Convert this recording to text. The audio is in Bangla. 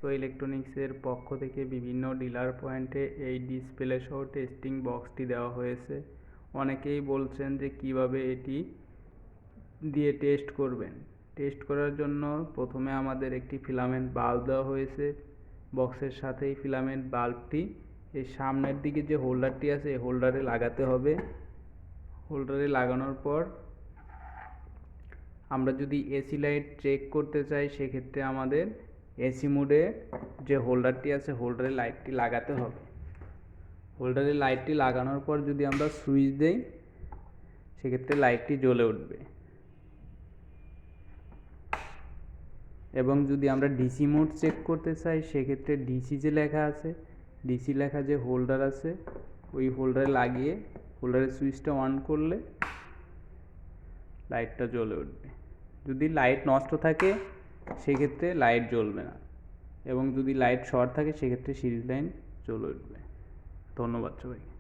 এক্সপো ইলেকট্রনিক্সের পক্ষ থেকে বিভিন্ন ডিলার পয়েন্টে এই ডিসপ্লে সহ টেস্টিং বক্সটি দেওয়া হয়েছে। অনেকেই বলছেন যে কিভাবে এটি দিয়ে টেস্ট করবেন। টেস্ট করার জন্য প্রথমে আমাদের একটি ফিলামেন্ট বাল্ব দেওয়া হয়েছে। বক্সের সাথেই ফিলামেন্ট বাল্বটি এই সামনের দিকে যে হোল্ডারটি আছে এই হোল্ডারে লাগাতে হবে। হোল্ডারে লাগানোর পর আমরা যদি এসি লাইট চেক করতে চাই সেক্ষেত্রে আমাদের এসি মোডে যে হোল্ডারটি আছে হোল্ডারে লাইটটি লাগাতে হবে। হোল্ডারে লাইটটি লাগানোর পর যদি আমরা সুইচ দেই সেক্ষেত্রে লাইটটি জ্বলে উঠবে। এবং যদি আমরা ডিসি মোড চেক করতে চাই সেক্ষেত্রে ডিসি যে লেখা আছে ডিসি লেখা যে হোল্ডার আছে ওই হোল্ডারে লাগিয়ে হোল্ডারের সুইচটা অন করলে লাইটটা জ্বলে উঠবে। যদি লাইট নষ্ট থাকে সেক্ষেত্রে লাইট জ্বলবে না, এবং যদি লাইট শর্ট থাকে সেক্ষেত্রে সিরিজ লাইন জ্বলে উঠবে। ধন্যবাদ সবাইকে।